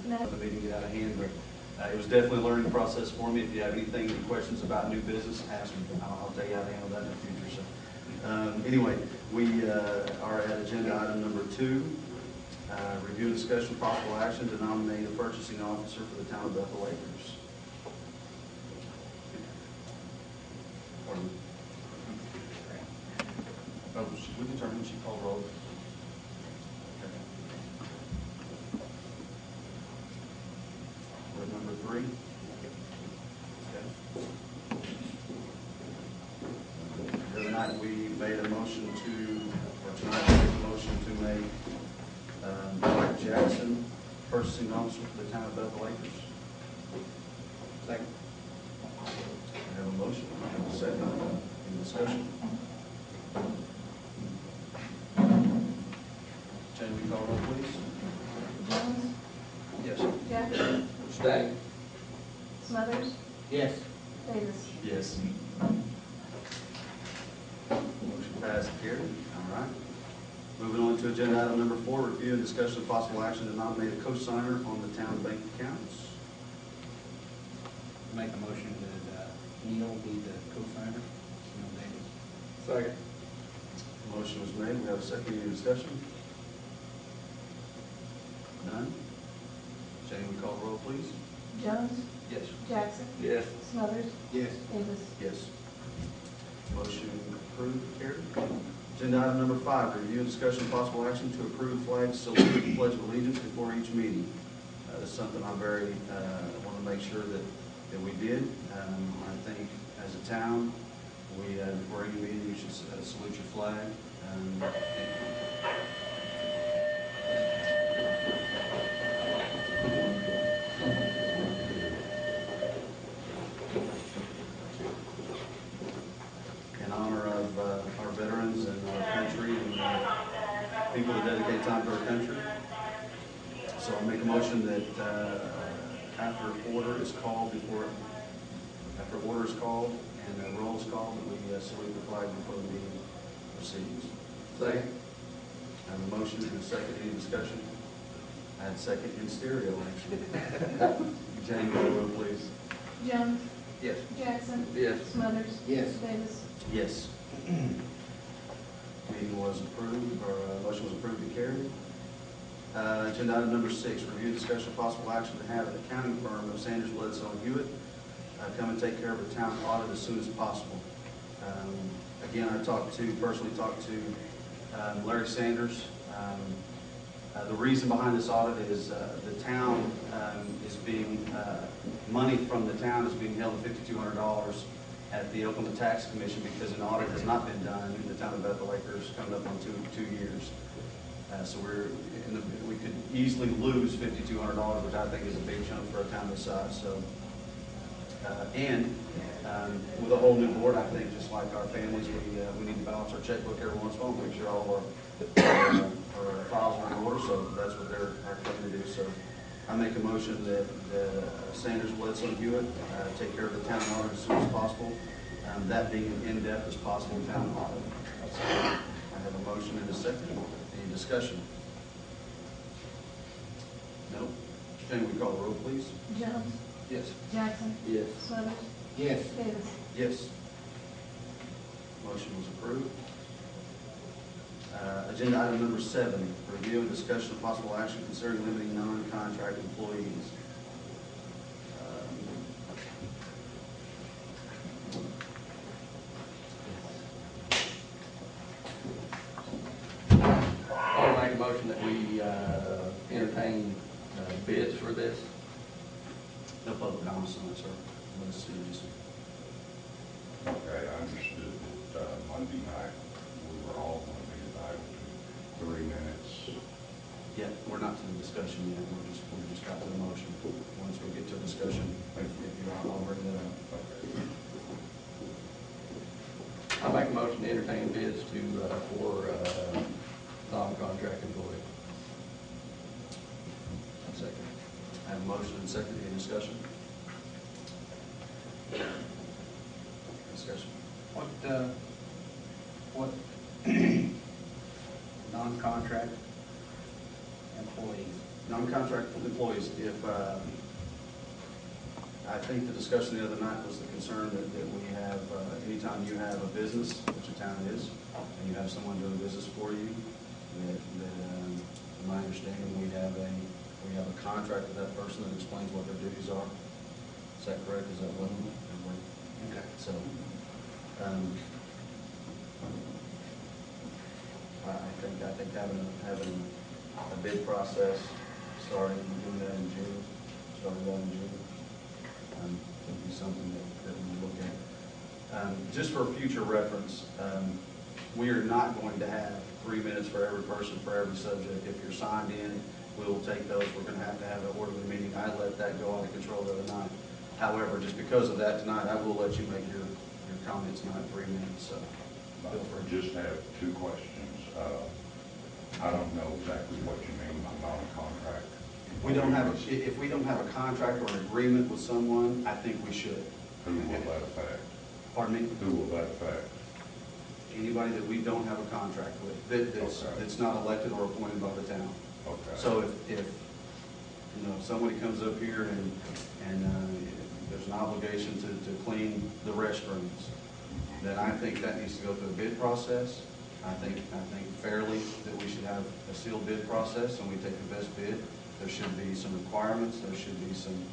No. The meeting get out of hand, but it was definitely a learning process for me. If you have any questions about new business, ask me. I'll tell you how to handle that in the future. So, anyway, we are at agenda item number 2. Review and discussion possible action to nominate a purchasing officer for the town of Bethel Acres. Oh, we determined she called roll. Okay. Number 3. Okay. The other night we made a motion tonight we made a motion to make Mike Jackson purchasing officer for the town of Bethel Acres. Second. I have a motion. I have a second. Any discussion? Jane, we call roll, please. Jones, Yes. Jackson, Stay. Smothers, Yes. Davis. Yes. Motion passed and carried. All right. Moving on to agenda item number 4, review and discussion of possible action to nominate a co-signer on the town bank accounts. Make a motion that Neil be the co-signer, Neil Davis. Second. Motion was made. We have a second. Any discussion? None? Jane, we call roll, please. Jones, Yes. Jackson, Yes. Smothers, Yes. Davis. Yes. Motion approved, carried. Agenda item number 5, review and discussion of possible action to approve flag salute and pledge of allegiance before each meeting. This is something I'm very, want to make sure that we did. I think as a town, before any meeting, you should salute your flag. In honor of our veterans and our country and people that dedicate time to our country. So I'll make a motion that after order is called and the roll is called, that we salute the flag before the meeting proceeds. Second. I have a motion and a second. Any discussion? I had second in stereo, actually. Jane, call roll, please. Jones, Yes. Jackson, Yes. Smothers, Yes. Davis. Yes. Meeting was approved, or motion was approved and carried. Agenda item number 6, review discussion possible action to have an accounting firm of Sanders, Bledsoe & Hewitt come and take care of a town audit as soon as possible. Again, I personally talked to Larry Sanders. The reason behind this audit is the town is being, money from the town is being held at $5,200 at the Oklahoma Tax Commission because an audit has not been done in the town of Bethel Acres coming up on two years. So we could easily lose $5,200, which I think is a big chunk for a town this size. So, with a whole new board, I think just like our families, we need to balance our checkbook every once in a while, make sure all of our files are in order. So that's what they're trying to do. So I make a motion that Sanders, Bledsoe & Hewitt take care of the town audit as soon as possible. That being in-depth as possible town audit. I have a motion and a second. Any discussion? No? Jane, we call the roll, please. Jones, Yes. Jackson, Yes. Smothers, Yes. Davis. Yes. Motion was approved. Agenda item number 7, review and discussion of possible action concerning limiting non-contract employees. I'll make a motion that we entertain bids for this. No public comments on it, sir. Let's see, just Okay, I understood that Monday night, we were all going to be entitled to 3 minutes. yeah, we're not to the discussion yet. We just got to the motion. Once we get to discussion, if you are, I'll bring that up. Okay. I'll make a motion to entertain bids for non-contract employees. Second. I have a motion and second. Any discussion? Discussion. What non-contract employees Non-contract employees, if, I think the discussion the other night was the concern that we have, anytime you have a business, which a town is, and you have someone doing business for you, in my understanding, we have a contract with that person that explains what their duties are. Is that correct? Is that what? Okay. So, I think having a bid process, starting, doing that in June, starting that in June, would be something that we would look at. Just for future reference, we are not going to have 3 minutes for every person, for every subject. If you're signed in, we will take those. We're going to have an orderly meeting. I let that go out of control the other night. However, just because of that tonight, I will let you make your comments tonight, 3 minutes, so feel free. Just have two questions. I don't know exactly what you mean by non-contract. If we don't have a contract or an agreement with someone, I think we should. Who will that affect? Pardon me? Who will that affect? Anybody that we don't have a contract with, that's not elected or appointed by the town. Okay. So if somebody comes up here and there's an obligation to clean the restrooms, then I think that needs to go through a bid process. I think fairly that we should have a sealed bid process, and we take the best bid. There should be some requirements. There should be some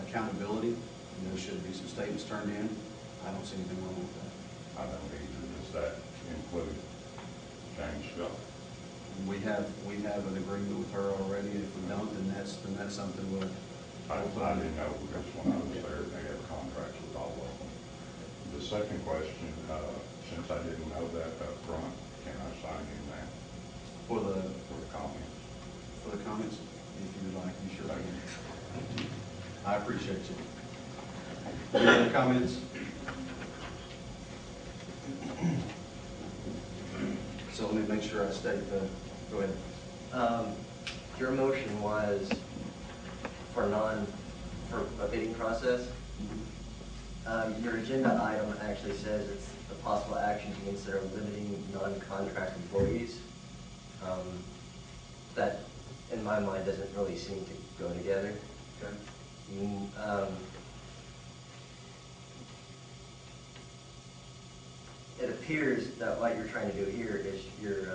accountability. There should be some statements turned in. I don't see anything wrong with that. I don't either. Does that include James Scott? We have an agreement with her already. If we don't, then that's something we'll. I didn't know, because when I was there, they had contracts with all of them. The second question, since I didn't know that up front, can I sign in now For the comments? For the comments, if you would like, you sure can. I appreciate you. Any other comments? So let me make sure I state go ahead. Your motion was for a bidding process. Your agenda item actually says it's the possible action to consider limiting non-contract employees. That, in my mind, doesn't really seem to go together. Okay. It appears that what you're trying to do here is you're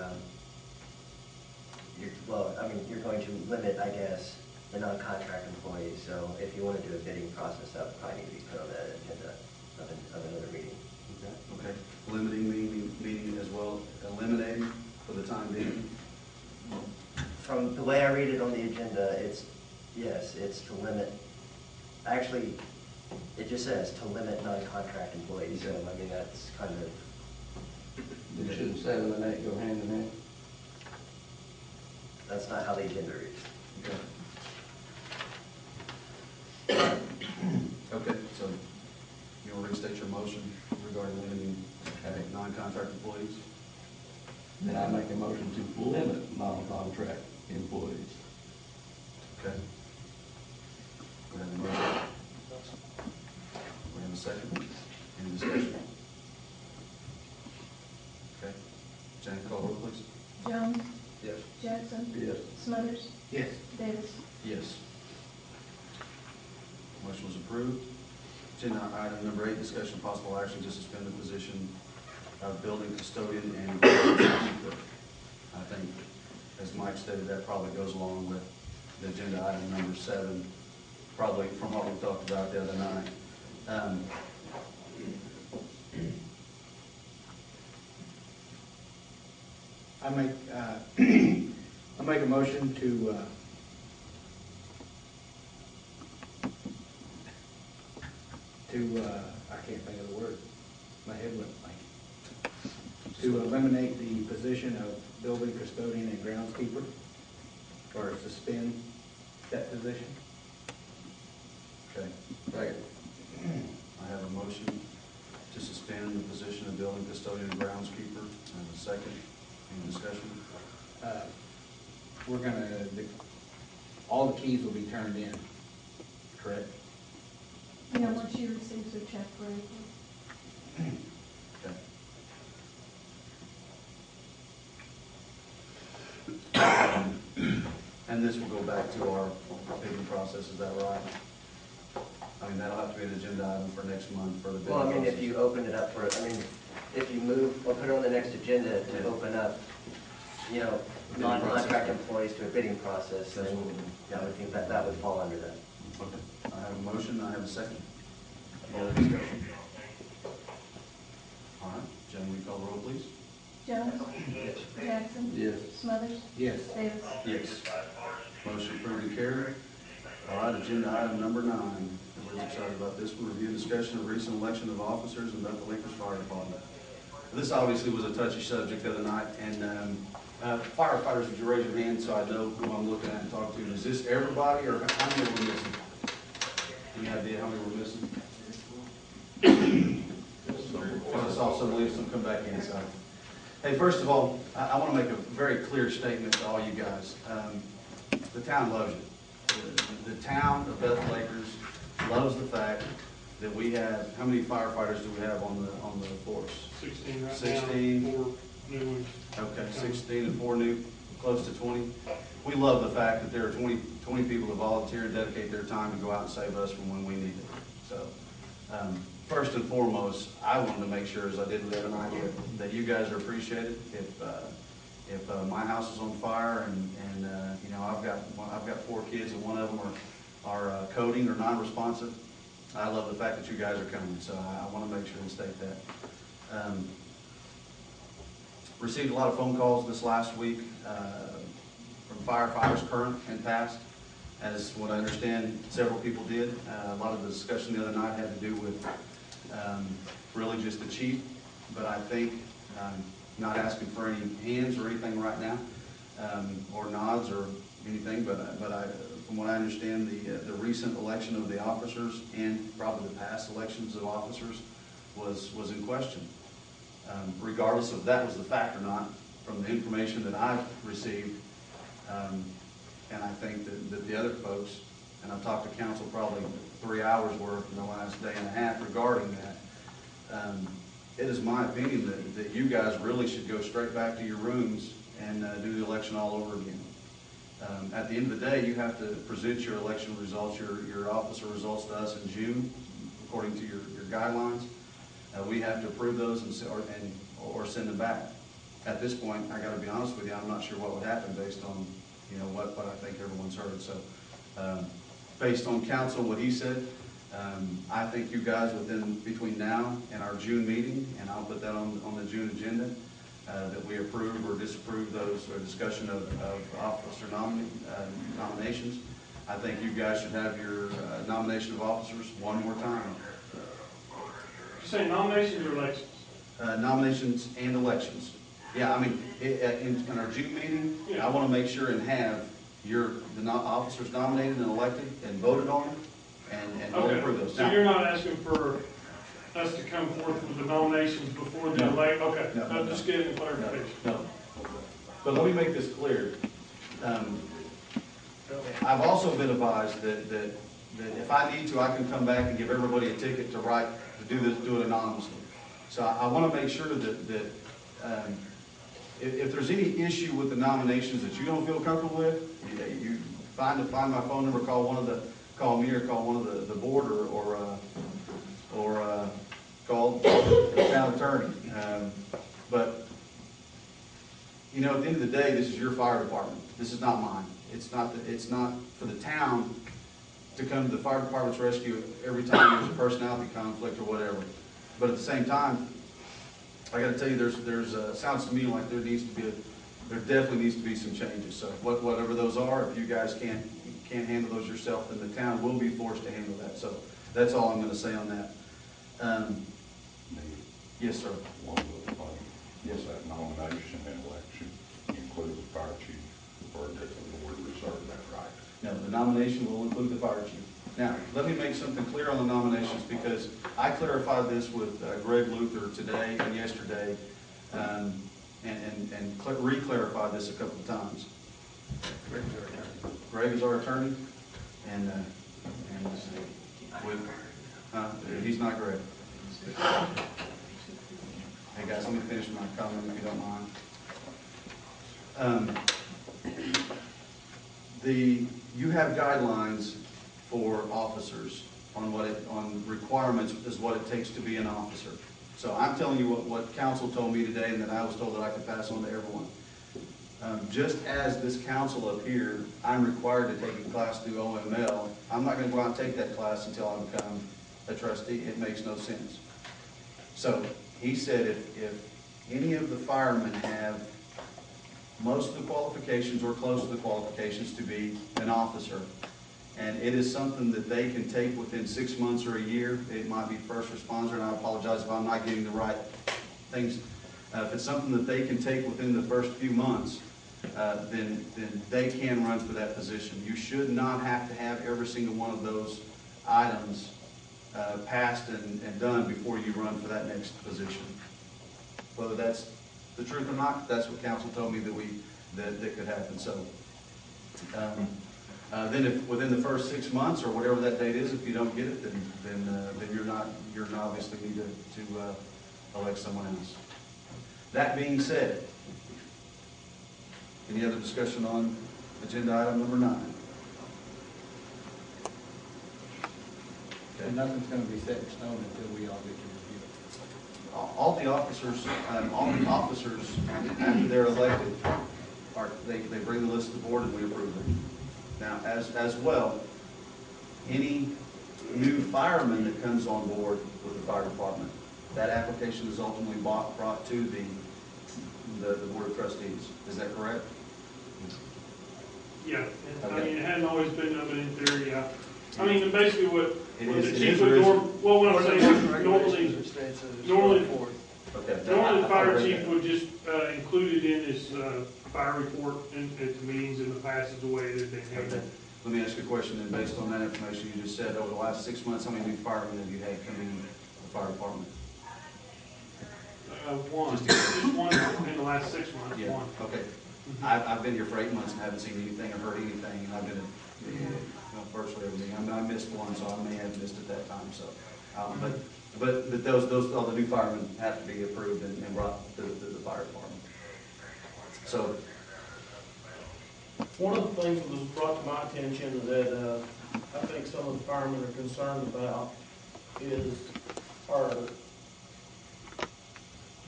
going to limit, I guess, the non-contract employees. So if you want to do a bidding process, that would probably need to be put on that agenda of another meeting. Okay. Limiting meaning as well, eliminating for the time being. From the way I read it on the agenda, it's to limit. Actually, it just says to limit non-contract employees. So I mean that's kind of. Shouldn't 7 and 8 go hand in hand? That's not how the agenda reads. Okay, so you will restate your motion regarding limiting non-contract employees? Then I make a motion to limit non-contract employees. Okay. We have a motion. We have a second. Any discussion? Okay. Jane, call roll, please. Jones, Yes. Jackson, Yes. Smothers, Yes. Davis. Yes. Motion was approved. Agenda item number 8, discussion possible action to suspend the position of building custodian and groundskeeper. I think, as Mike stated, that probably goes along with the agenda item number 7, probably from what we talked about the other night. I make a motion to I can't think of the word. My head went blank. To eliminate the position of building custodian and groundskeeper, or suspend that position. Okay. Second. I have a motion to suspend the position of building custodian and groundskeeper. I have a second. Any discussion? We're gonna, all the keys will be turned in, correct? Yeah, once she receives her check for April. Okay. And this will go back to our bidding process, is that right? I mean, that'll have to be an agenda item for next month for the bidding Well, I mean, process. if you open it up for, I mean, if you move, or put it on the next agenda to open up, you know, Bidding non-contract process. employees to a bidding process, then I would think that that would fall under that. Okay, I have a motion, I have a second. Any other discussion? All right, Jen, will you call the roll, please? Jones? Jackson? Yes. Smothers? Yes. Davis? Yes. Motion approved and carried. All right, agenda item number 9. Everybody's excited about this one. Review discussion of recent election of officers in Bethel Fire Department. This obviously was a touchy subject the other night, and firefighters, would you raise your hand so I know who I'm looking at and talking to? Is this everybody, or how many we're missing? Any idea how many we're missing? Because I saw some leave, some come back in, so. Hey, first of all, I want to make a very clear statement to all you guys. The town loves you. The town of Bethel Acres loves the fact that we have, how many firefighters do we have on the force? 16 right now. 16. 4 new ones. Okay, 16 and 4 new, close to 20. We love the fact that there are 20 people that volunteer and dedicate their time to go out and save us from when we need it. So, first and foremost, I wanted to make sure, as I did with Evan and I, that you guys are appreciated. If my house is on fire and you know, I've got 4 kids and one of them are coding or non-responsive, I love the fact that you guys are coming. So I want to make sure and state that. Received a lot of phone calls this last week from firefighters current and past. As what I understand, several people did. A lot of the discussion the other night had to do with really just the chief, but I think not asking for any hands or anything right now, or nods or anything, but from what I understand, the recent election of the officers and probably the past elections of officers was in question. Regardless of that was the fact or not, from the information that I've received, and I think that the other folks, and I've talked to council probably 3 hours worth in the last day and a half regarding that, it is my opinion that you guys really should go straight back to your rooms and do the election all over again. At the end of the day, you have to present your election results, your officer results to us in June, according to your guidelines. We have to approve those or send them back. At this point, I got to be honest with you, I'm not sure what would happen based on what I think everyone's heard. So, based on council, what he said, I think you guys between now and our June meeting, and I'll put that on the June agenda, that we approve or disapprove those, or discussion of officer nominations. I think you guys should have your nomination of officers one more time. You say nominations or elections? Nominations and elections. Yeah, I mean, in our June meeting, I want to make sure and have the officers nominated and elected and voted on, and we'll approve those. So you're not asking for us to come forth with the nominations before the election? Okay, No. I'm just getting a clarification. No. But let me make this clear. I've also been advised that if I need to, I can come back and give everybody a ticket to do it anonymously. So I want to make sure that if there's any issue with the nominations that you don't feel comfortable with, you find my phone number, call me or call one of the board or call the town attorney. But at the end of the day, this is your fire department. This is not mine. It's not for the town to come to the fire department's rescue every time there's a personality conflict or whatever. But at the same time, I got to tell you, there's sounds to me like there definitely needs to be some changes. So whatever those are, if you guys can't handle those yourself, then the town will be forced to handle that. So that's all I'm going to say on that. Yes, sir. One little thing. Yes, Does that nomination and election include the fire chief, or does the board reserve that right? No, the nomination will include the fire chief. Now, let me make something clear on the nominations, because I clarified this with Greg Luther today and yesterday, and re-clarified this a couple of times. Greg is our attorney, and he's not Greg. Hey guys, let me finish my comment if you don't mind. you have guidelines for officers on on requirements is what it takes to be an officer. So I'm telling you what council told me today, and that I was told that I could pass on to everyone. Just as this council up here, I'm required to take a class through OML. I'm not gonna go out and take that class until I become a trustee. It makes no sense. So he said if any of the firemen have most of the qualifications or close to the qualifications to be an officer, and it is something that they can take within 6 months or a year, it might be first responder, and I apologize if I'm not getting the right things. If it's something that they can take within the first few months, then they can run for that position. You should not have to have every single one of those items passed and done before you run for that next position. Whether that's the truth or not, that's what council told me that could happen. So then if within the first 6 months or whatever that date is, if you don't get it, then you're obviously need to elect someone else. That being said, any other discussion on agenda item number 9? And nothing's gonna be set in stone until we all get to review it. All the officers, after they're elected, they bring the list to the board and we approve them. Now, as well, any new fireman that comes on board with the fire department, that application is ultimately brought to the board of trustees. Is that correct? Yeah, I Okay. mean, it hasn't always been done, but in theory, yeah. I mean, basically what It the is chief or would, isn't? well, what I'm saying is normally Okay. the fire chief would just include it in his fire report and at the meetings in the past is the way it had been Okay. handled. Let me ask you a question, and based on that information you just said, over the last 6 months, how many new firemen have you had come in the fire department? One, Just- just one in the last 6 months, Yeah, one. okay. Mhm. I've been here for 8 months and haven't seen anything or heard anything, and I've been at virtually everything. I missed one, so I may have missed at that time, so. But those, all the new firemen have to be approved and brought to the fire department. So, One of the things that was brought to my attention that I think some of the firemen are concerned about is our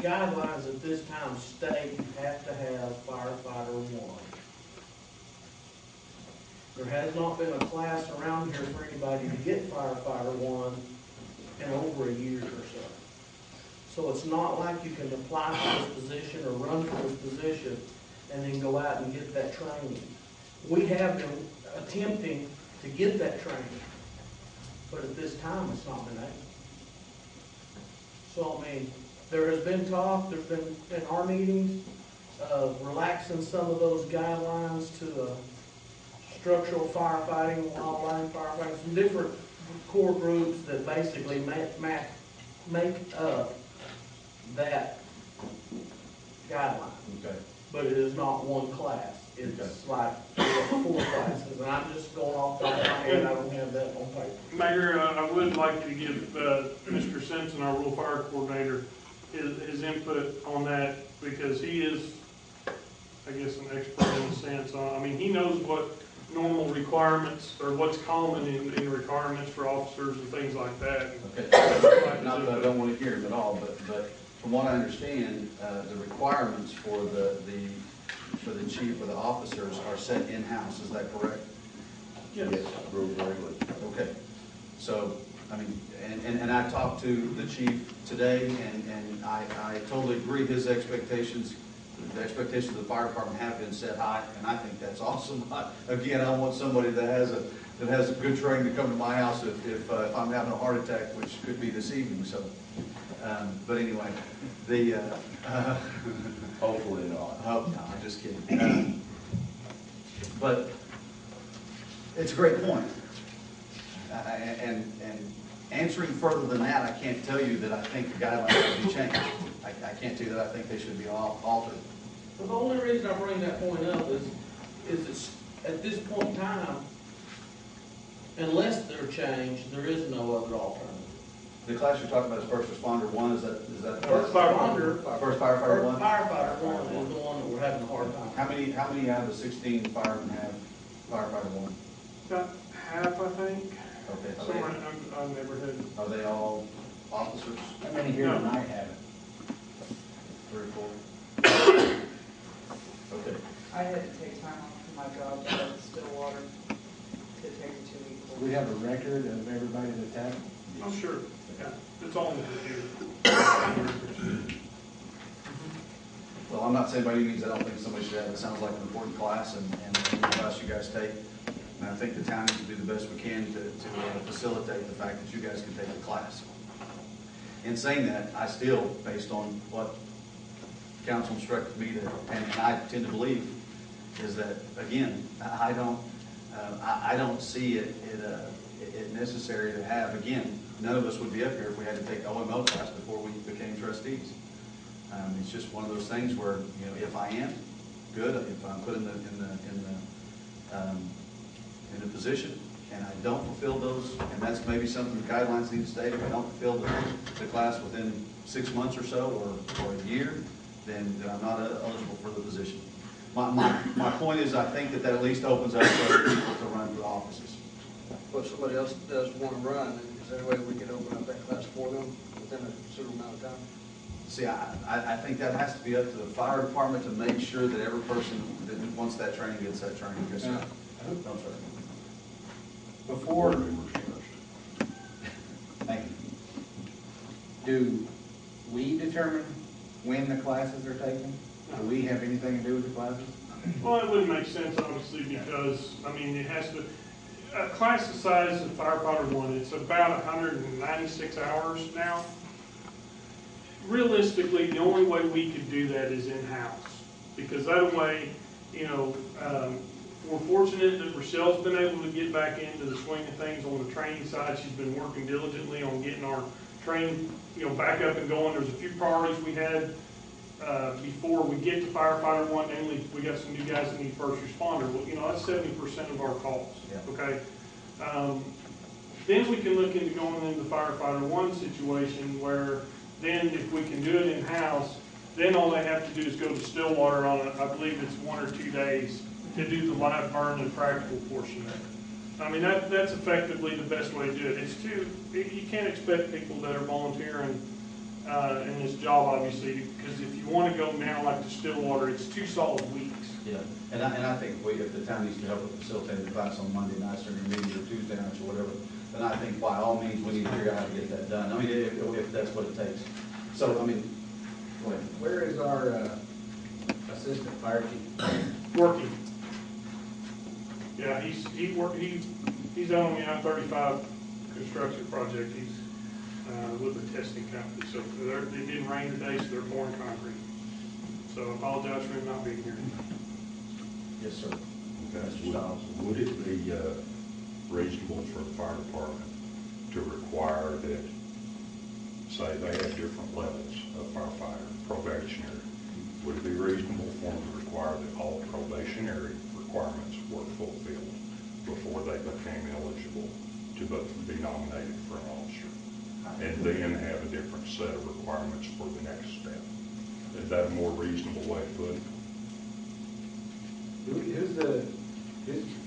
guidelines at this time state you have to have firefighter 1. There has not been a class around here for anybody to get firefighter 1 in over a year or so. So it's not like you can apply for this position or run for this position and then go out and get that training. We have been attempting to get that training, but at this time, it's not been able. So, I mean, there has been talk, there's been, in our meetings, of relaxing some of those guidelines to structural firefighting, wildland firefighting, some different core groups that basically make up that guideline. okay. But it is not one class. It's like 4 classes, and I'm just going off the top of my head, I don't have that on paper. Mayor, I would like you to give Mr. Simpson, our rural fire coordinator, his input on that, because he is, I guess, an expert in a sense. I mean, he knows what normal requirements, or what's common in requirements for officers and things like that. Okay. Not that I don't want to hear him at all, but from what I understand, the requirements for the chief or the officers are set in-house. Is that correct? Yes. Okay. So, I mean, and I talked to the chief today, and I totally agree. His expectations, the expectations of the fire department have been set high, and I think that's awesome. Again, I want somebody that has a good training to come to my house if I'm having a heart attack, which could be this evening. So, but anyway, Hopefully not. oh, no, I'm just kidding. But it's a great point. And answering further than that, I can't tell you that I think the guidelines should be changed. I can't tell you that I think they should be altered. Well, the only reason I bring that point up is it's, at this point in time, unless they're changed, there is no other alternative. The class you're talking about is first responder 1, is that? First firefighter. First firefighter 1? Firefighter 1 is the one that we're having a hard time. How many out of the 16 firemen have firefighter one? About half, I think. Okay, Somewhere in our neighborhood. are they all officers? How many here No. tonight have it? 3 or 4? Okay. I had to take time off from my job to go to Stillwater to take a 2-week course. Do we have a record of everybody that's had it? Oh, sure, yeah, it's all in the computer. Well, I'm not saying by any means I don't think somebody should have it. It sounds like an important class and the class you guys take. And I think the town needs to do the best we can to facilitate the fact that you guys can take the class. In saying that, I still, based on what council instructed me to, and I tend to believe, is that, again, I don't see it necessary to have, again, none of us would be up here if we had to take the OML class before we became trustees. It's just one of those things where, you know, if I am, good. If I'm put in the position and I don't fulfill those, and that's maybe something the guidelines need to state, if I don't fulfill the class within 6 months or so, or a year, then I'm not eligible for the position. My point is, I think that at least opens up for other people to run for the offices. Well, if somebody else does want to run, is there a way we could open up that class for them within a certain amount of time? See, I think that has to be up to the fire department to make sure that every person that wants that training gets that training. Yes, sir. I'm sorry. Before, Board members first. thank you. Do we determine when the classes are taken? Do we have anything to do with the classes? Well, it wouldn't make sense, obviously, because, I mean, it has to, a class the size of firefighter one, it's about 196 hours now. Realistically, the only way we could do that is in-house, because that way, you know, we're fortunate that Rochelle's been able to get back into the swing of things on the training side. She's been working diligently on getting our training, you know, back up and going. There's a few priorities we had before we get to firefighter one. Namely, we got some new guys that need first responder. Well, you know, that's 70% of our calls. Yeah. Okay. Then we can look into going into the firefighter one situation where then if we can do it in-house, then all they have to do is go to Stillwater on, I believe it's 1 or 2 days to do the live burn and practical portion of it. I mean, that's effectively the best way to do it. You can't expect people that are volunteering in this job, obviously, because if you want to go now like to Stillwater, it's 2 solid weeks. Yeah, and I think if the town needs to help with facilitating the class on Monday nights or meetings or Tuesday nights or whatever, then I think by all means we need to figure out how to get that done. I mean, if that's what it takes. So, I mean, go ahead. Where is our assistant fire chief? Working. Yeah, he's on the I-35 construction project. He's with a testing company. So it didn't rain today, so they're pouring concrete. So I apologize for him not being here. Yes, sir. Okay. Mr. Stiles. Would it be reasonable for a fire department to require that, say they have different levels of firefighter, probationary? Would it be reasonable for them to require that all probationary requirements were fulfilled before they became eligible to be nominated for an officer? And then have a different set of requirements for the next step? Is that a more reasonable way to put it?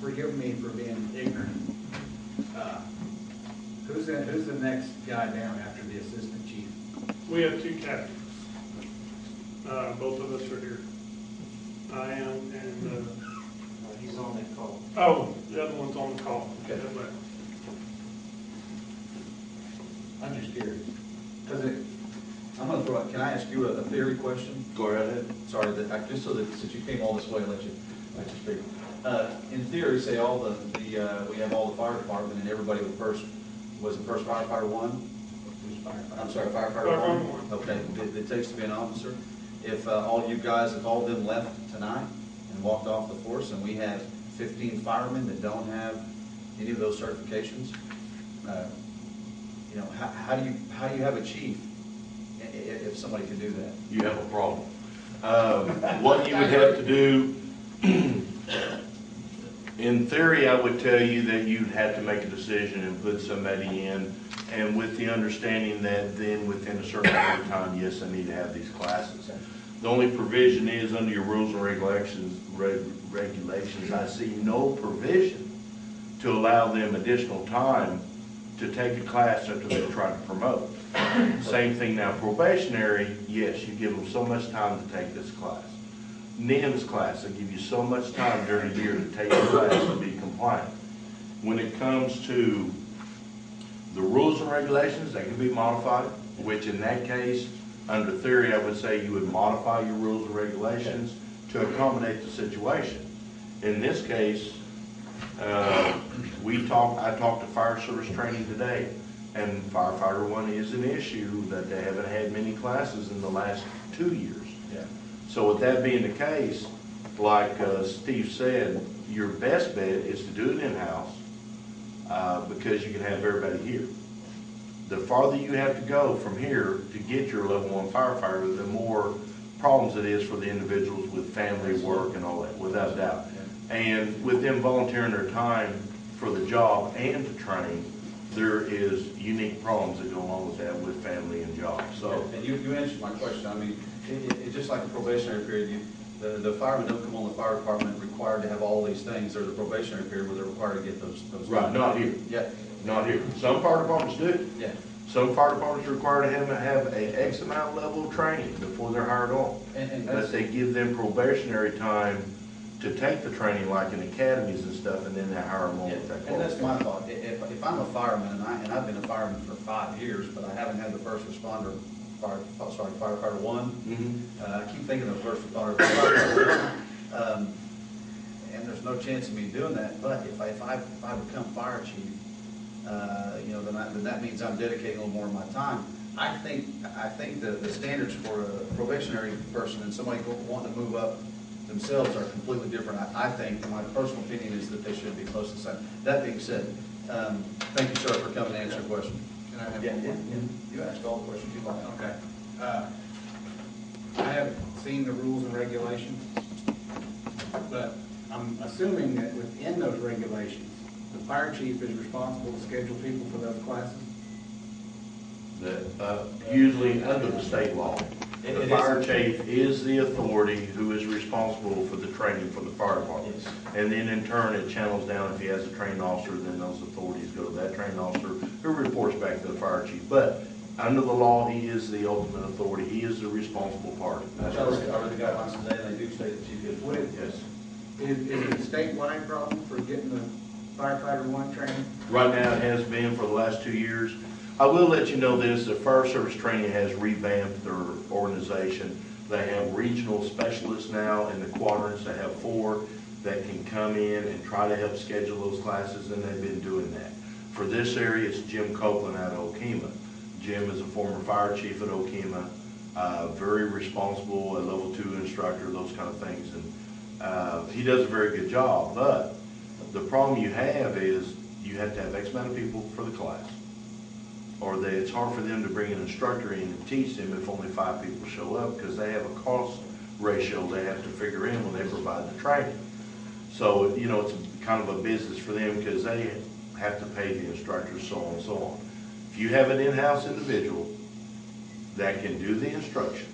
Forgive me for being ignorant. Who's the next guy down after the assistant chief? We have 2 captains. Both of us are here. I am, and He's on that call. oh, the other one's on the call. Okay. I'm just curious. I'm going to throw out, can I ask you a theory question? Go right ahead. Sorry, just so that since you came all this way, let you speak. In theory, say we have all the fire department and everybody with was the first firefighter one? I'm sorry, firefighter one? Okay, it takes to be an officer. If all you guys, if all of them left tonight and walked off the force and we have 15 firemen that don't have any of those certifications, you know, how do you have a chief if somebody can do that? You have a problem. What you would have to do, in theory, I would tell you that you'd have to make a decision and put somebody in, and with the understanding that then within a certain amount of time, yes, I need to have these classes. The only provision is under your rules and regulations, I see no provision to allow them additional time to take a class after they're trying to promote. Same thing now, probationary, yes, you give them so much time to take this class. NIMS class, they give you so much time during the year to take the class and be compliant. When it comes to the rules and regulations, they can be modified, which in that case, under theory, I would say you would modify your rules and regulations to accommodate the situation. In this case, I talked to fire service training today, and firefighter 1 is an issue that they haven't had many classes in the last 2 years. Yeah. So with that being the case, like Steve said, your best bet is to do it in-house because you can have everybody here. The farther you have to go from here to get your level 1 firefighter, the more problems it is for the individuals with family, work, and all that, without doubt. And with them volunteering their time for the job and to train, there is unique problems that go along with that with family and job. So, And you answered my question. I mean, it's just like the probationary period. The firemen don't come on the fire department required to have all these things. There's a probationary period where they're required to get those. right, not here. Yeah. Not here. Some fire departments do. Yeah. Some fire departments are required to have a X amount level of training before they're hired on. And But they give them probationary time to take the training, like in academies and stuff, and then they hire them on with that. And that's my thought. If I'm a fireman, and I've been a fireman for 5 years, but I haven't had the first responder, firefighter 1. I keep thinking of first responder, firefighter 1. And there's no chance of me doing that. But if I become fire chief, then that means I'm dedicating a little more of my time. I think the standards for a probationary person and somebody wanting to move up themselves are completely different. I think, my personal opinion is that they should be close to the same. That being said, thank you, sir, for coming to answer the question. Can I have Yeah, one more? you asked all the questions you like. Okay. I haven't seen the rules and regulations, but I'm assuming that within those regulations, the fire chief is responsible to schedule people for those classes? Usually under the state law. The It fire is. chief is the authority who is responsible for the training for the fire department. Yes. And then in turn, it channels down, if he has a trained officer, then those authorities go to that trained officer who reports back to the fire chief. But under the law, he is the ultimate authority. He is the responsible party. That's I read the guidelines today, and they do state that chief is. Yes. Is it a statewide problem for getting the firefighter 1 training? Right now, it has been for the last 2 years. I will let you know this, the Fire Service Training has revamped their organization. They have regional specialists now in the quadrants. They have 4 that can come in and try to help schedule those classes, and they've been doing that. For this area, it's Jim Copeland out of Okemah. Jim is a former fire chief at Okemah, very responsible, a level 2 instructor, those kind of things. And he does a very good job, but the problem you have is you have to have X amount of people for the class. Or it's hard for them to bring an instructor in and teach them if only 5 people show up, because they have a cost ratio they have to figure in when they provide the training. So, it's kind of a business for them because they have to pay the instructors, so on and so on. If you have an in-house individual that can do the instruction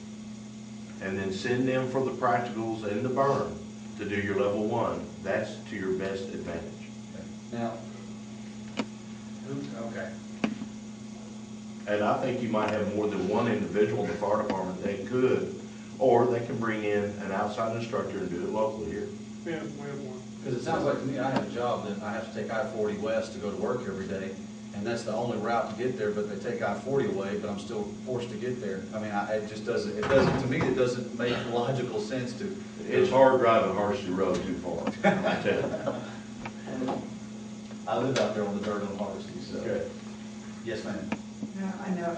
and then send them for the practicals and the burn to do your level 1, that's to your best advantage. Now, Okay. And I think you might have more than one individual in the fire department that could, or they can bring in an outside instructor and do it locally here. Yeah, we have one. because it sounds like to me, I have a job that I have to take I-40 west to go to work every day, and that's the only route to get there, but they take I-40 away, but I'm still forced to get there. I mean, it just doesn't, to me, it doesn't make logical sense to. It's hard driving Hardesty Road too far, I tell you. I live out there on the dirt on Hardesty, so. Okay. Yes, ma'am. Yeah, I know,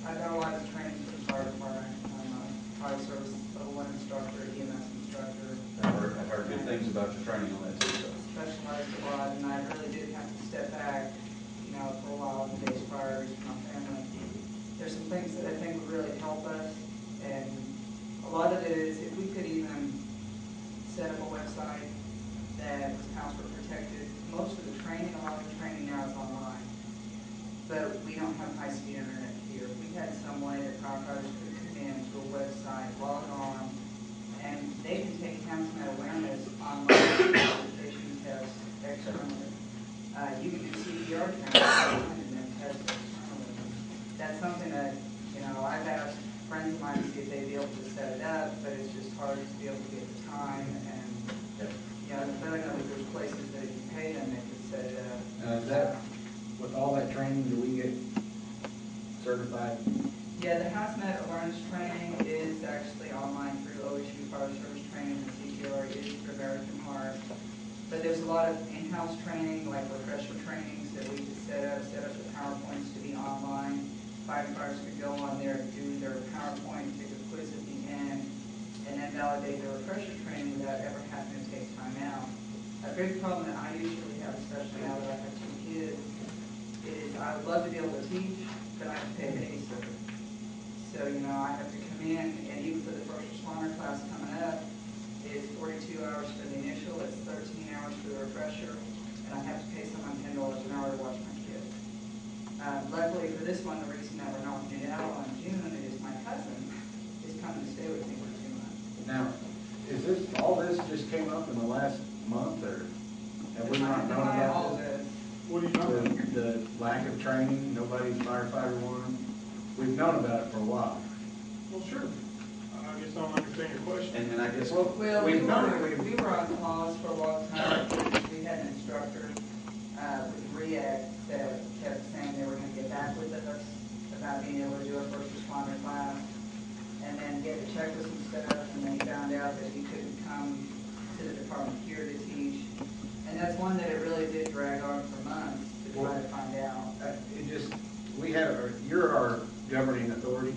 I've got a lot of training for the fire department. I'm a fire service level 1 instructor, EMS instructor. I've heard good things about your training on that too, so. Specialized a lot, and I really did have to step back, for a while in today's priorities for my family. There's some things that I think would really help us, and a lot of it is if we could even set up a website that was password protected. Most of the training, a lot of the training now is online, but we don't have high-speed internet here. If we had some way that firefighters could come in website, log on, and they can take hazmat awareness online, patient test externally. You can do CPR training online and then test externally. That's something that, you know, I've asked friends of mine to see if they'd be able to set it up, but it's just hard to be able to get the time and, you know, but I know that there's places that if you pay them, they could set it up. Is that, with all that training, do we get certified? Yeah, the hazmat awareness training is actually online through OSU Fire Service Training, and CPR is through American Heart. But there's a lot of in-house training, like refresher trainings that we could set up the PowerPoints to be online. Firefighters could go on there, do their PowerPoint, take a quiz at the end, and then validate their refresher training without ever having to take time out. A big problem that I usually have, especially now that I have 2 kids, is I would love to be able to teach, but I have to pay a babysitter. So, you know, I have to come in, and even for the first responder class coming up, it's 42 hours for the initial, it's 13 hours for the refresher, and I have to pay someone $10 an hour to watch my kids. Luckily for this one, the reason that we're knocking it out in June is my cousin is coming to stay with me for 2 months. Now, is this, all this just came up in the last month, or have we not known about this? What are you talking about? The lack of training, nobody's firefighter one. We've known about it for a while. Well, sure. I guess I don't understand your question. And I guess, Well, we we've known it. we were on pause for a long time. We had an instructor with REACT that kept saying they were going to get back with us about being able to do a first responder class. And then he had to check with some stuff, and then he found out that he couldn't come to the department here to teach. And that's one that it really did drag on for months to try to find out. It just, we have, you're our governing authority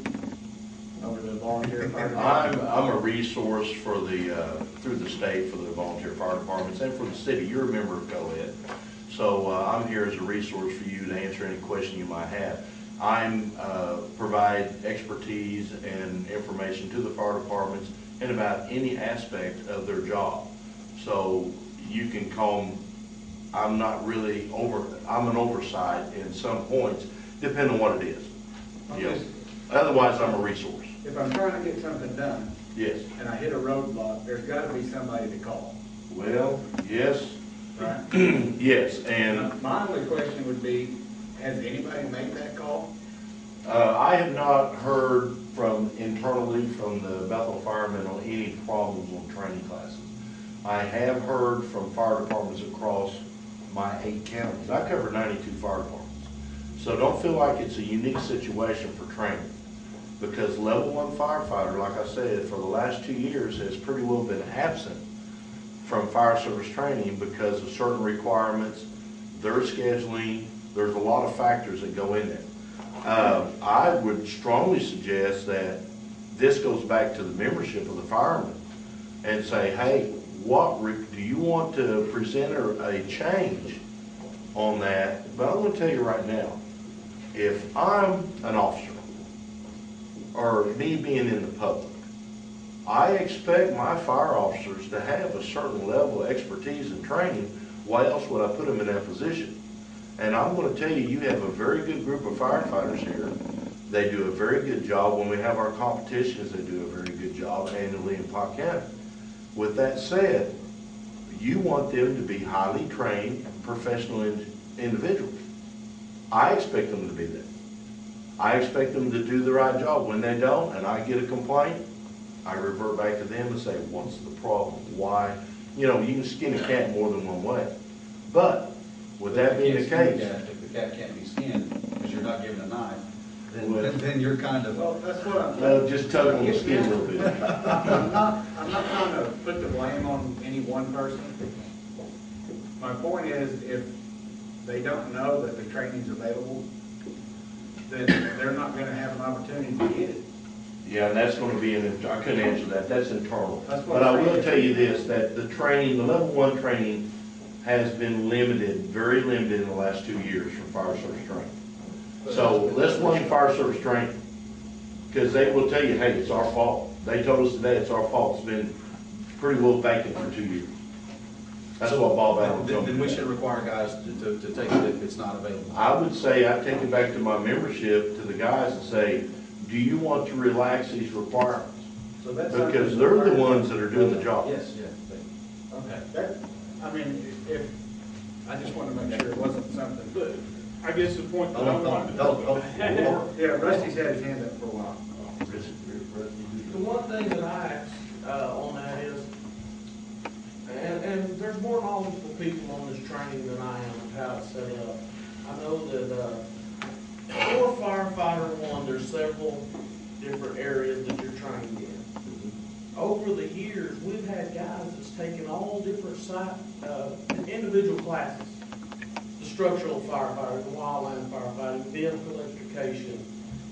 over the volunteer fire department. I'm a resource for the, through the state for the volunteer fire departments and for the city. You're a member of co-ed. So I'm here as a resource for you to answer any question you might have. I'm provide expertise and information to the fire departments in about any aspect of their job. So you can call them, I'm not really I'm an oversight in some points, depending on what it is. You know, otherwise, I'm a resource. If I'm trying to get something done, Yes. and I hit a roadblock, there's got to be somebody to call, Well, yes, right? yes, and My only question would be, has anybody made that call? I have not heard from internally from the Bethel firemen on any problems on training classes. I have heard from fire departments across my 8 counties. I cover 92 fire departments. So don't feel like it's a unique situation for training, because level 1 firefighter, like I said, for the last 2 years has pretty well been absent from fire service training because of certain requirements, their scheduling. There's a lot of factors that go in there. I would strongly suggest that this goes back to the membership of the firemen and say, hey, what do you want to present a change on that? But I'm going to tell you right now, if I'm an officer or me being in the public, I expect my fire officers to have a certain level of expertise and training. Why else would I put them in that position? And I'm going to tell you, you have a very good group of firefighters here. They do a very good job. When we have our competitions, they do a very good job annually in Pike County. With that said, you want them to be highly trained, professional individuals. I expect them to be that. I expect them to do the right job. When they don't, and I get a complaint, I revert back to them and say, what's the problem? Why? You know, you can skin a cat more than one way. But with that being the case, If the cat can't be skinned, because you're not given a knife, Well- then you're kind of. Well, that's what I'm. just tug on the skin a little bit. I'm not trying to put the blame on any one person. My point is, if they don't know that the training's available, then they're not gonna have an opportunity to get it. Yeah, and that's going to be, I couldn't answer that, that's internal. That's what But I I'm will saying. tell you this, that the training, the level 1 training has been limited, very limited in the last 2 years for fire service training. So let's blame fire service training, because they will tell you, hey, it's our fault. They told us today it's our fault. It's been pretty well vacant for 2 years. That's what Bob Allen told me. Then we should require guys to take it if it's not available. I would say I take it back to my membership, to the guys and say, do you want to relax these requirements? So that's. Because they're the ones that are doing the job. Yes, yeah. Okay, that, I mean, if, I just wanted to make sure it wasn't something. But I guess the point that I wanted. Yeah, Rusty's had his hand up for a while. The one thing that I ask, on that is, and there's more knowledgeable people on this training than I am of how it's set up. I know that, for firefighter one, there's several different areas that you're trained in. Over the years, we've had guys that's taken all different individual classes. The structural firefighter, the wildland firefighting, vehicle electrification,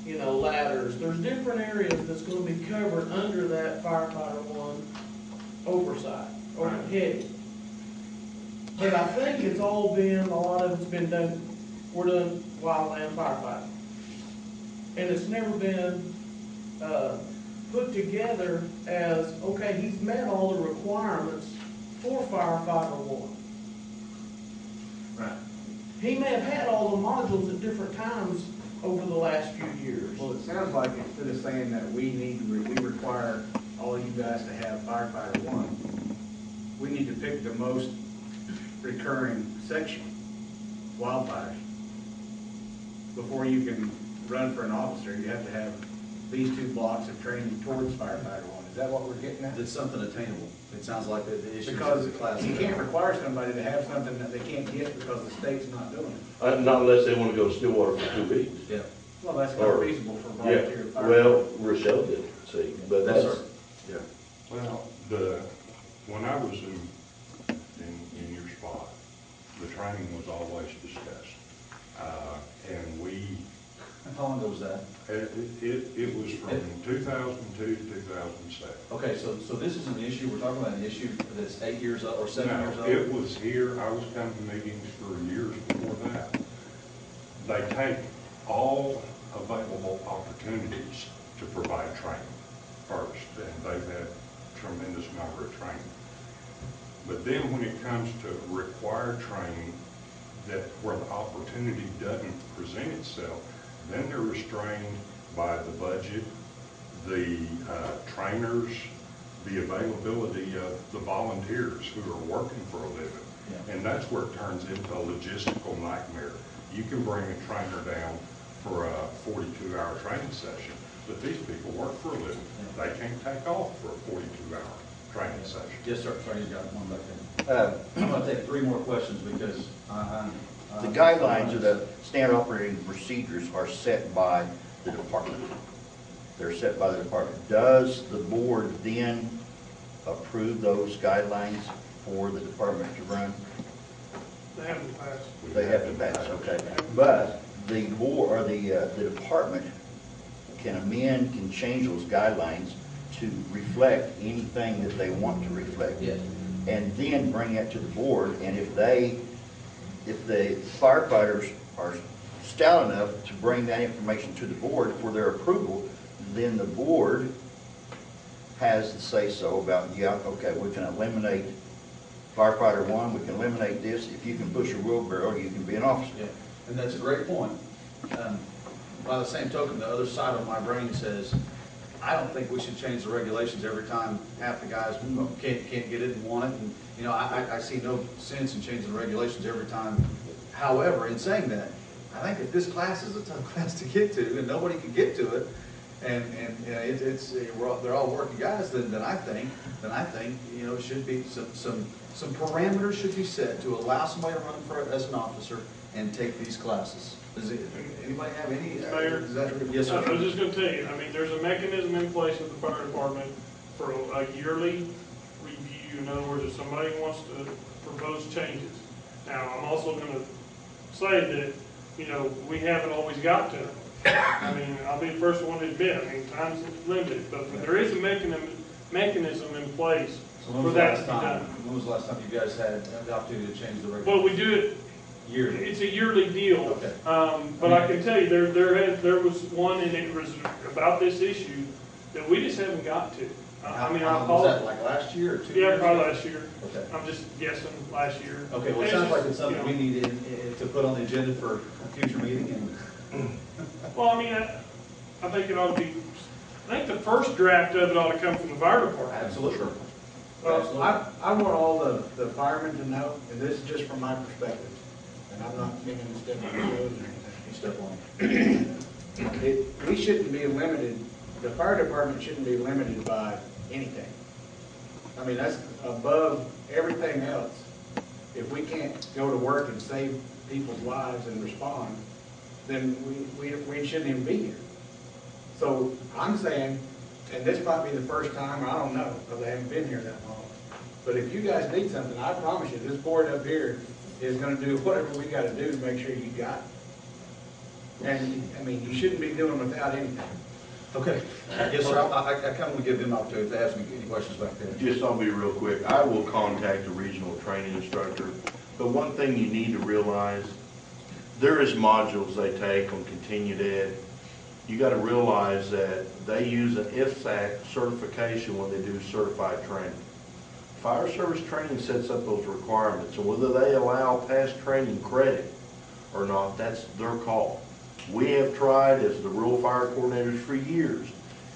ladders. There's different areas that's gonna be covered under that firefighter one oversight, or heading. But I think it's all been, a lot of it's been done, we're doing wildland firefighting. And it's never been, put together as, okay, he's met all the requirements for firefighter one. Right. He may have had all the modules at different times over the last few years. Well, it sounds like instead of saying that we require all you guys to have firefighter one, we need to pick the most recurring section, wildfires. Before you can run for an officer, you have to have these 2 blocks of training towards firefighter one. Is that what we're getting at? It's something attainable. It sounds like the issue Because is the class. you can't require somebody to have something that they can't get because the state's not doing it. Not unless they want to go to Stillwater for 2 weeks. Yeah. Well, that's Or- not feasible for Yeah, volunteer fire. well, Rochelle did, see, but Yes, that's, sir. Yeah. Well, when I was in your spot, the training was always discussed. And How long ago was that? it was from 2002 to 2007. Okay, so this is an issue, we're talking about an issue that's 8 years old or 7 years No, old? it was here, I was coming to meetings for years before that. They take all available opportunities to provide training first, and they've had tremendous number of training. But then when it comes to required training, that where the opportunity doesn't present itself, then they're restrained by the budget, the trainers, the availability of the volunteers who are working for a living. Yeah. And that's where it turns into a logistical nightmare. You can bring a trainer down for a 42-hour training session, but these people work for a living. They can't take off for a 42-hour training session. Yes, sir, sorry, you got one back there. I'm gonna take 3 more questions because The guidelines or the standard operating procedures are set by the department. They're set by the department. Does the board then approve those guidelines for the department to run? They haven't passed. They have to pass, okay. But the board, or the department can amend, can change those guidelines to reflect anything that they want to reflect. Yes. And then bring that to the board, and if the firefighters are stout enough to bring that information to the board for their approval, then the board has to say so about, yeah, okay, we can eliminate firefighter one, we can eliminate this. If you can push a wheelbarrow, you can be an officer. Yeah, and that's a great point. By the same token, the other side of my brain says, I don't think we should change the regulations every time half the guys can't get it and want it. And, I see no sense in changing the regulations every time. However, in saying that, I think if this class is a tough class to get to and nobody can get to it, and they're all working guys, then I think it should be some parameters should be set to allow somebody to run as an officer and take these classes. Does anybody have any? Mayor? Yes, sir. I was just gonna tell you, there's a mechanism in place with the fire department for a yearly review. In other words, if somebody wants to propose changes. Now, I'm also gonna say that, we haven't always got to them. I'll be the first one to admit, time's limited, but there is a mechanism in place for that to be done. When was the last time you guys had the opportunity to change the regulations? Well, we do it Yearly. It's a yearly deal. Okay. But I can tell you, there was one, and it was about this issue that we just haven't got to. Was that like last year or 2 years? Yeah, probably last year. Okay. I'm just guessing last year. Okay, well, it sounds like it's something we need to put on the agenda for a future meeting and. Well, I think it ought to be, I think the first draft of it ought to come from the fire department. Absolutely. Well, I want all the firemen to know, and this is just from my perspective, and I'm not meaning to step on your toes or anything. You step on. We shouldn't be limited, the fire department shouldn't be limited by anything. I mean, that's above everything else. If we can't go to work and save people's lives and respond, then we shouldn't even be here. So I'm saying, and this might be the first time, I don't know, because I haven't been here that long, but if you guys need something, I promise you, this board up here is gonna do whatever we gotta do to make sure you got it. And, I mean, you shouldn't be doing without anything. Okay. Yes, sir. I kind of want to give them opportunity to ask me any questions back there. Just, I'll be real quick. I will contact the regional training instructor. But one thing you need to realize, there is modules they take on continued ed. You got to realize that they use an IFSAC certification when they do certified training. Fire service training sets up those requirements, and whether they allow past training credit or not, that's their call. We have tried as the rural fire coordinators for years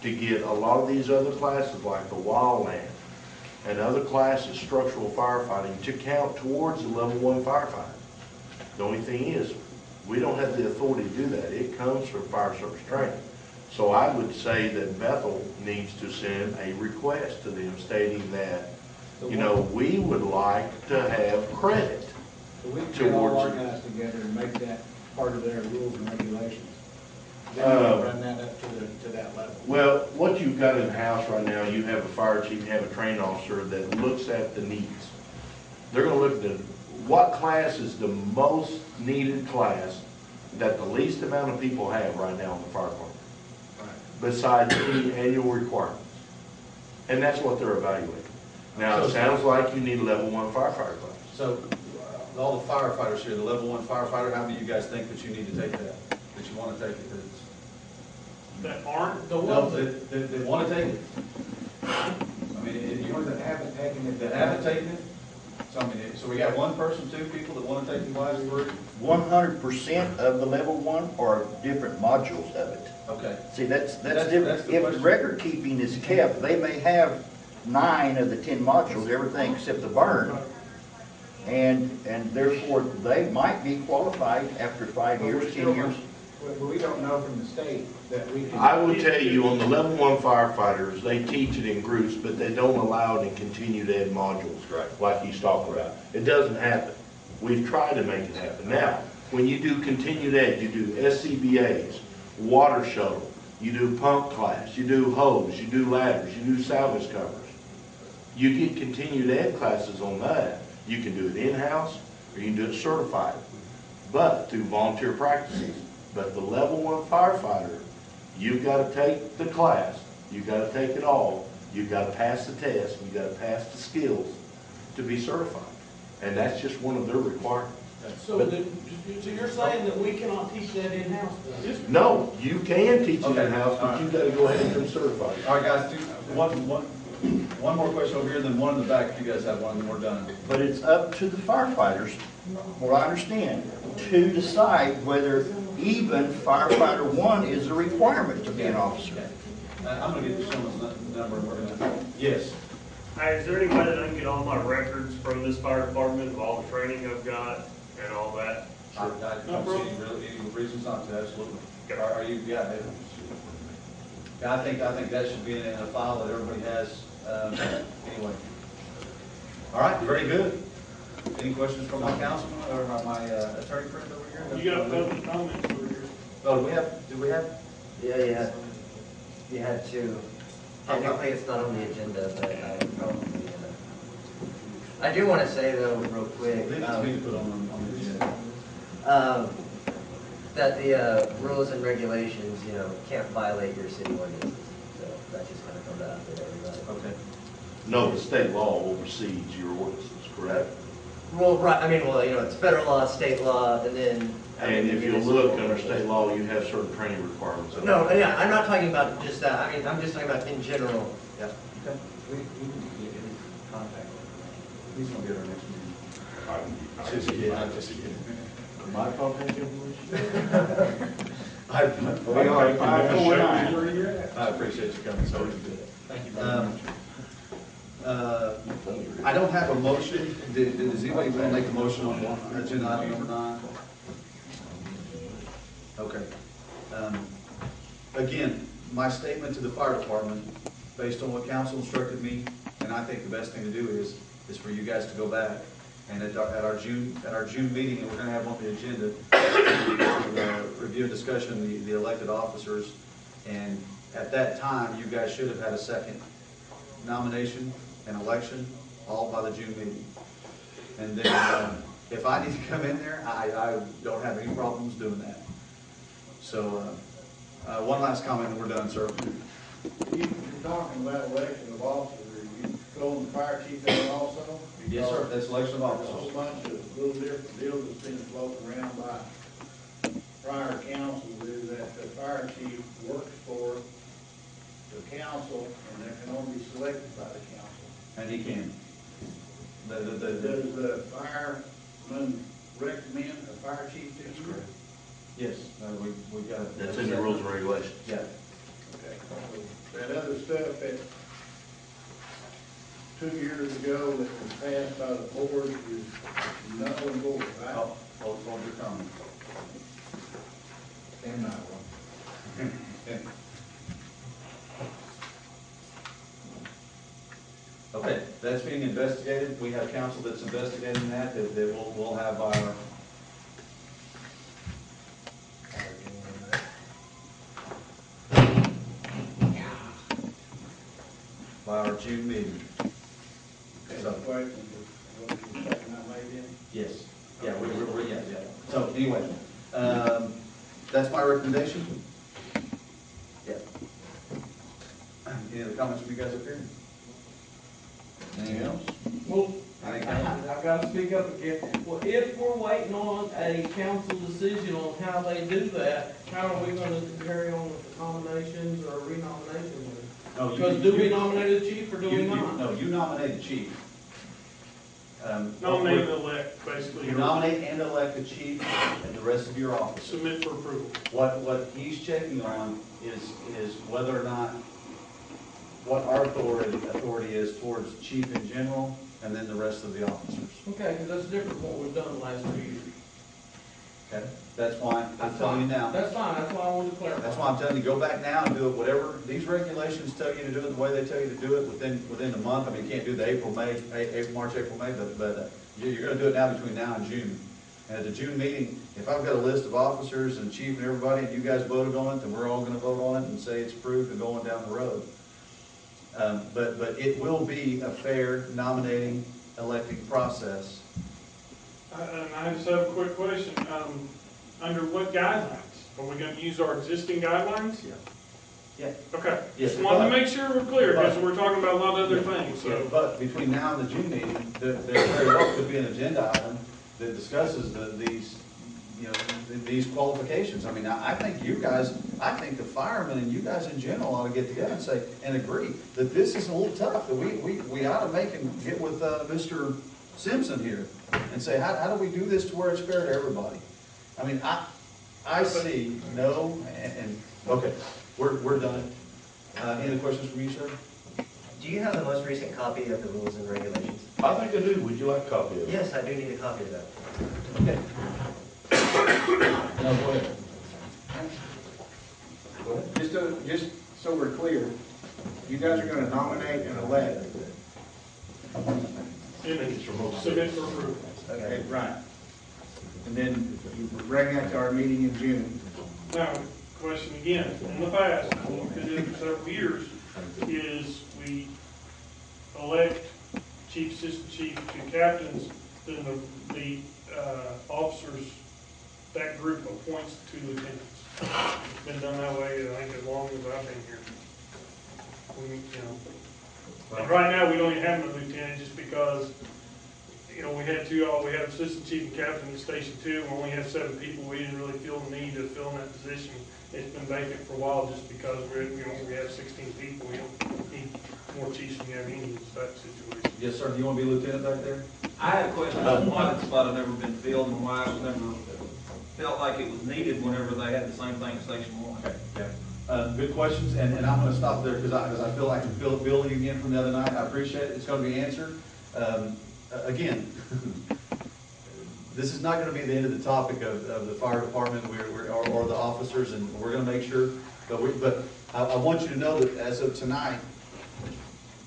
to get a lot of these other classes like the wildland and other classes, structural firefighting, to count towards the level 1 firefighter. The only thing is, we don't have the authority to do that. It comes from fire service training. So I would say that Bethel needs to send a request to them stating that, you know, we would like to have credit So we can all towards it. organize together and make that part of their rules and regulations. Then we'll run that up to that level. Well, what you've got in the house right now, you have a fire chief, you have a training officer that looks at the needs. They're gonna look at what class is the most needed class that the least amount of people have right now in the fire department, besides any annual requirements. And that's what they're evaluating. Now, it sounds like you need a level 1 firefighter class. So, all the firefighters here, the level 1 firefighter, how many of you guys think that you need to take that you want to take it? That aren't the No, ones that, that want to take it. I mean, if you ones that haven't taken it, that haven't taken it, so I mean, so we got one person, 2 people that want to take the class through? 100% of the level 1 or different modules of it? Okay. See, that's That's different. the If question. record keeping is kept, they may have 9 of the 10 modules, everything except the burn. And therefore, they might be qualified after 5 years, 10 years. But we don't know from the state that we can. I will tell you, on the level 1 firefighters, they teach it in groups, but they don't allow it in continued ed modules, like he's talking about. It doesn't happen. We've tried to make it happen. Now, when you do continued ed, you do SCBAs, water shuttle, you do pump class, you do hose, you do ladders, you do salvage covers. You get continued ed classes on that. You can do it in-house, or you can do it certified, but through volunteer practices. But the level 1 firefighter, you've got to take the class, you've got to take it all, you've got to pass the test, you've got to pass the skills to be certified. And that's just one of their requirements. So you're saying that we cannot teach that in-house then? No, you can teach it Okay. in-house, but you've got to go ahead and become certified. All right, guys, one more question over here, then one in the back, if you guys have one, then we're done. But it's up to the firefighters, what I understand, to decide whether even firefighter 1 is a requirement to be an officer. I'm gonna get the gentleman's number, and we're gonna, yes. Hey, is there any way that I can get all my records from this fire department of all the training I've got and all that? I don't see any reasons not to, absolutely. Are you, yeah, I think that should be in a file that everybody has, anyway. All right, very good. Any questions from my councilman or my attorney friend over here? you got public comments over here. Oh, do we have? Yeah, you had to. Technically, it's not on the agenda, but I would probably, I do want to say though, real quick, We need to put on the agenda. that the rules and regulations, can't violate your city ordinances. So that just kind of comes out to everybody. Okay. No, the state law oversees your ordinances, correct? Well, right, it's federal law, state law, and then. And if you look under state law, you have certain training requirements. No, yeah, I'm not talking about just that. I mean, I'm just talking about in general. Yeah. Okay. We can get his contact. He's gonna be at our next meeting. I Just kidding, I'm just kidding. My contact information? We are 549. Where you're at. I appreciate you coming, sir. Thank you very much. I don't have a motion. Does anybody want to make a motion on agenda item number 9? Okay. Again, my statement to the fire department, based on what council instructed me, and I think the best thing to do is for you guys to go back and at our June meeting, and we're going to have on the agenda, review and discussion the elected officers, and at that time, you guys should have had a second nomination and election, all by the June meeting. And then, if I need to come in there, I don't have any problems doing that. So, one last comment and we're done, sir. You're talking about election of officers, are you throwing the fire chief in also? Yes, sir, that's election of There's a whole officers. bunch of little different deals that's been floating around by prior councils, is that the fire chief works for the council, and they can only be selected by the council. And he can. Does the fireman recommend a fire chief to you? Yes, we got it. That's in the rules and regulations. Yeah. Okay, so that other stuff that 2 years ago that was passed by the board is null and void, right? Hold your comment. And that one. Okay, that's being investigated. We have counsel that's investigating that we'll have our June meeting. Okay, so question, what you second I made in? Yes. Yeah, yeah. So anyway, that's my recommendation. Yeah. Any other comments from you guys up here? Anything else? Well, Anything else? I've got to speak up again. Well, if we're waiting on a council decision on how they do that, how are we going to carry on with the nominations or renominations? No, Because do we nominate the chief or do we not? No, you nominate the chief. Nominate and elect, basically. You nominate and elect the chief and the rest of your officers. Submit for approval. What he's checking on is whether or not, what our authority is towards chief in general, and then the rest of the officers. Okay, because that's different from what we've done the last 2 years. Okay? That's why I'm telling you now. That's fine, that's why I wanted to clarify. That's why I'm telling you, go back now and do it, whatever, these regulations tell you to do it the way they tell you to do it within the month. I mean, you can't do the March, April, May, but you're gonna do it now between now and June. And at the June meeting, if I've got a list of officers and chief and everybody, and you guys voted on it, then we're all gonna vote on it and say it's approved and going down the road. But it will be a fair nominating, electing process. And I just have a quick question. Under what guidelines? Are we going to use our existing guidelines? Yeah. Okay. Yes, Just wanted to but- make sure we're clear, because but- we're talking about a lot of other things, Yeah, so. but between now and the June meeting, there very well could be an agenda item that discusses these qualifications. I mean, I think the firemen and you guys in general ought to get together and say, and agree that this is a little tough, that we ought to make and get with, Mr. Simpson here and say, how do we do this to where it's fair to everybody? I mean, I see okay, we're done. Any other questions from you, sir? Do you have the most recent copy of the rules and regulations? I think I do. Would you like a copy of it? Yes, I do need a copy of that. Okay. No, go ahead. Go ahead. Just so we're clear, you guys are gonna nominate and elect. Submit for approval. Okay, right. And then you bring that to our meeting in June. Now, question again, in the past, what we did for several years is we elect chief, assistant chief, 2 captains, then the officers, that group appoints 2 lieutenants. It's been done that way, I think, as long as I've been here. And right now, we don't even have a lieutenant just because, we had assistant chief and captain at Station 2, we only have 7 people, we didn't really feel the need to fill in that position. It's been vacant for a while just because we have 16 people, we don't need more chiefs than we have Indians, that situation. Yes, sir. Do you want to be lieutenant back there? I have a question on why that spot has never been filled and why it's never felt like it was needed whenever they had the same thing at Station 1. Okay. Good questions, and I'm gonna stop there because I feel like I'm building again from the other night. I appreciate it. It's gonna be answered. Again, this is not gonna be the end of the topic of the fire department or the officers, and we're gonna make sure, but I want you to know that as of tonight,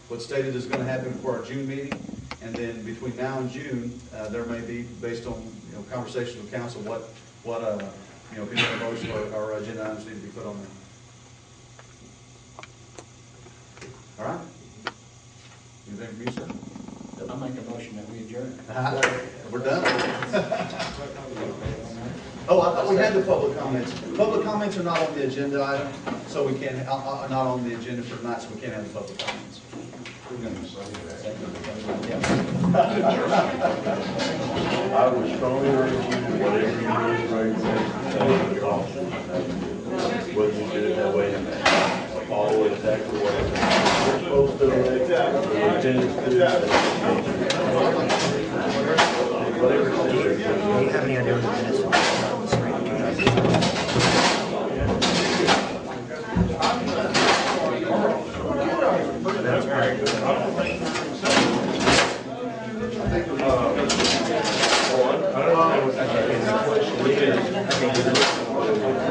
what's stated is gonna happen for our June meeting, and then between now and June, there may be, based on, conversations with council, what future motion or agenda items need to be put on there. All right? Anything from you, sir? I make a motion that we adjourn. We're done. Oh, I thought we had the public comments. Public comments are not on the agenda item, so we can't, not on the agenda for tonight, so we can't have the public comments. I would strongly urge you, whatever you do, right, whether you do it that way, follow exactly what you're supposed to do. Whatever it is. Do you have any idea what it is? That's great.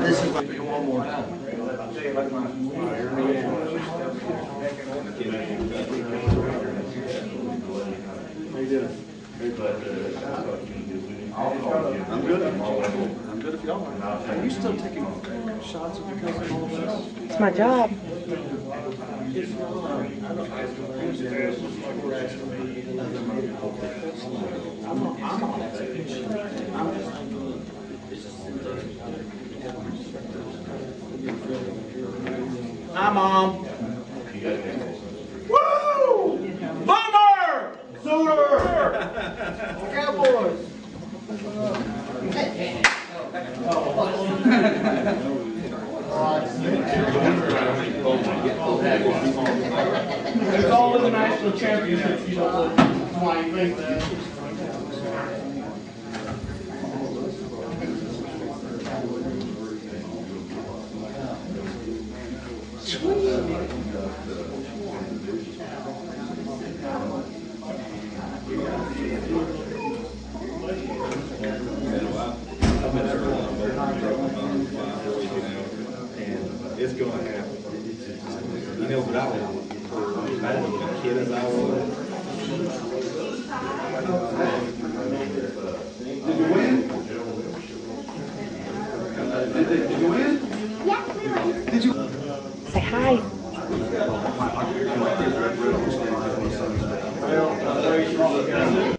This is one more time. I'm good. I'm good if y'all are. Are you still taking shots of your cousin? It's my job. Hi, Mom. Woo! Boomer! Sooner! Cowboys! It's all in the national championships, you don't know why you think that. It's gonna happen. You know, but I was a kid as I was. Did you win? Did you win? Yeah, we won. Did you? Say hi. Well,